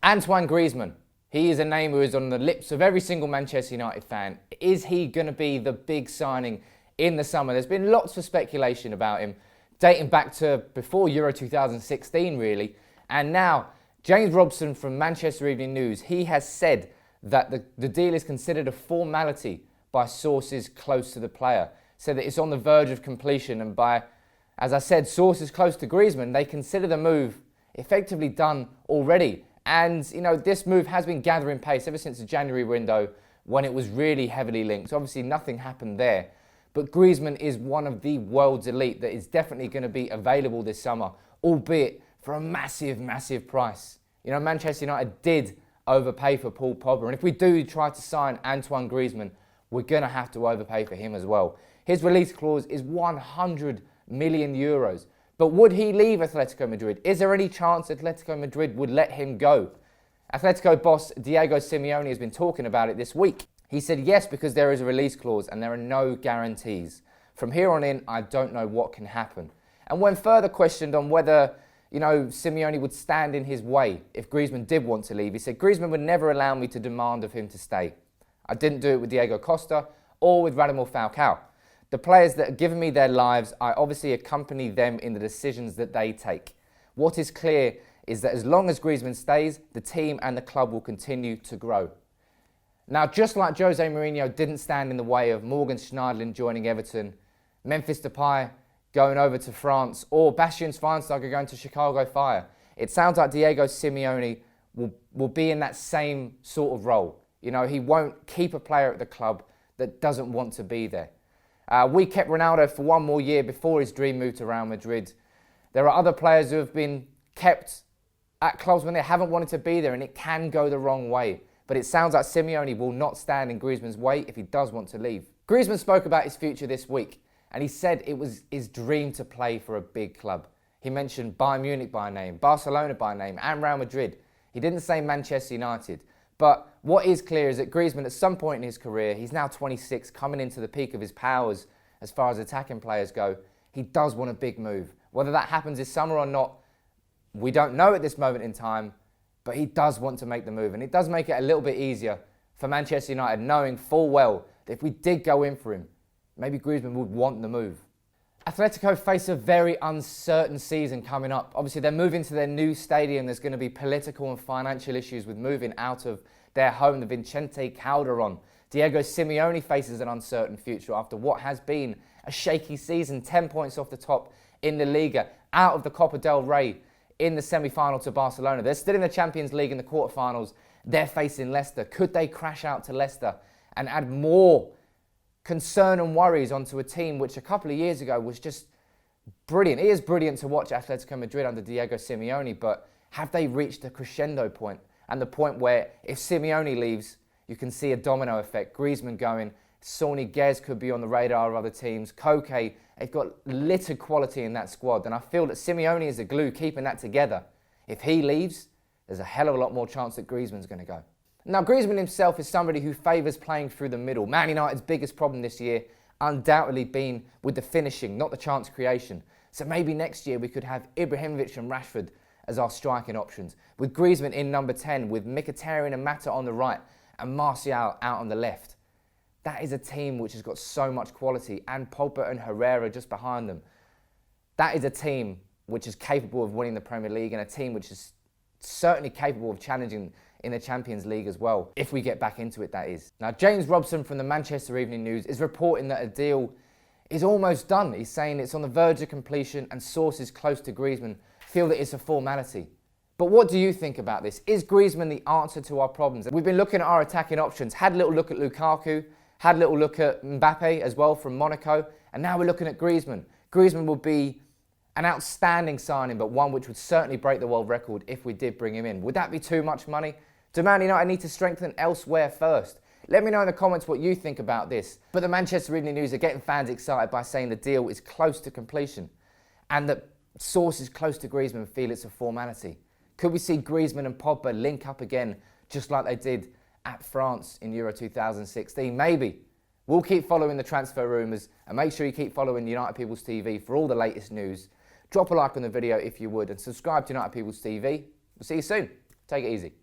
Antoine Griezmann. He is a name who is on the lips of every single Manchester United fan. Is he going to be the big signing in the summer? There's been lots of speculation about him, dating back to before Euro 2016, really. And now, James Robson from Manchester Evening News, he has said that the deal is considered a formality by sources close to the player. Said that it's on the verge of completion, and by, as I said, sources close to Griezmann, they consider the move effectively done already. And, you know, this move has been gathering pace ever since the January window when it was really heavily linked. Obviously, nothing happened there. But Griezmann is one of the world's elite that is definitely going to be available this summer, albeit for a massive, massive price. You know, Manchester United did overpay for Paul Pogba. And if we do try to sign Antoine Griezmann, we're going to have to overpay for him as well. His release clause is 100 million euros. But would he leave Atletico Madrid? Is there any chance Atletico Madrid would let him go? Atletico boss Diego Simeone has been talking about it this week. He said yes, because there is a release clause and there are no guarantees. From here on in, I don't know what can happen. And when further questioned on whether, you know, Simeone would stand in his way if Griezmann did want to leave, he said, Griezmann would never allow me to demand of him to stay. I didn't do it with Diego Costa or with Radamel Falcao. The players that have given me their lives, I obviously accompany them in the decisions that they take. What is clear is that as long as Griezmann stays, the team and the club will continue to grow. Now, just like Jose Mourinho didn't stand in the way of Morgan Schneiderlin joining Everton, Memphis Depay going over to France, or Bastian Schweinsteiger going to Chicago Fire, it sounds like Diego Simeone will be in that same sort of role. You know, he won't keep a player at the club that doesn't want to be there. We kept Ronaldo for one more year before his dream move to Real Madrid. There are other players who have been kept at clubs when they haven't wanted to be there, and it can go the wrong way. But it sounds like Simeone will not stand in Griezmann's way if he does want to leave. Griezmann spoke about his future this week, and he said it was his dream to play for a big club. He mentioned Bayern Munich by name, Barcelona by name, and Real Madrid. He didn't say Manchester United. But what is clear is that Griezmann, at some point in his career, he's now 26, coming into the peak of his powers as far as attacking players go, he does want a big move. Whether that happens this summer or not, we don't know at this moment in time, but he does want to make the move. And it does make it a little bit easier for Manchester United, knowing full well that if we did go in for him, maybe Griezmann would want the move. Atletico face a very uncertain season coming up. Obviously, they're moving to their new stadium. There's going to be political and financial issues with moving out of their home, the Vicente Calderon. Diego Simeone faces an uncertain future after what has been a shaky season. 10 points off the top in the Liga, out of the Copa del Rey in the semi-final to Barcelona. They're still in the Champions League in the quarterfinals. They're facing Leicester. Could they crash out to Leicester and add more concern and worries onto a team which a couple of years ago was just brilliant? It is brilliant to watch Atletico Madrid under Diego Simeone, but have they reached a crescendo point? And the point where if Simeone leaves, you can see a domino effect. Griezmann going, Sonny Gez could be on the radar of other teams. Koke, they've got littered quality in that squad. And I feel that Simeone is the glue keeping that together. If he leaves, there's a hell of a lot more chance that Griezmann's going to go. Now, Griezmann himself is somebody who favours playing through the middle. Man United's biggest problem this year undoubtedly been with the finishing, not the chance creation. So maybe next year we could have Ibrahimovic and Rashford as our striking options, with Griezmann in number 10, with Mkhitaryan and Mata on the right, and Martial out on the left. That is a team which has got so much quality, and Pogba and Herrera just behind them. That is a team which is capable of winning the Premier League, and a team which is certainly capable of challenging in the Champions League as well, if we get back into it, that is. Now, James Robson from the Manchester Evening News is reporting that a deal is almost done. He's saying it's on the verge of completion, and sources close to Griezmann feel that it's a formality. But what do you think about this? Is Griezmann the answer to our problems? We've been looking at our attacking options, had a little look at Lukaku, had a little look at Mbappe as well from Monaco, and now we're looking at Griezmann. Griezmann will be an outstanding signing, but one which would certainly break the world record if we did bring him in. Would that be too much money? Do Man United need to strengthen elsewhere first? Let me know in the comments what you think about this. But the Manchester Evening News are getting fans excited by saying the deal is close to completion, and that sources close to Griezmann feel it's a formality. Could we see Griezmann and Pogba link up again, just like they did at France in Euro 2016? Maybe. We'll keep following the transfer rumours, and make sure you keep following United People's TV for all the latest news. Drop a like on the video if you would, and subscribe to United People's TV. We'll see you soon. Take it easy.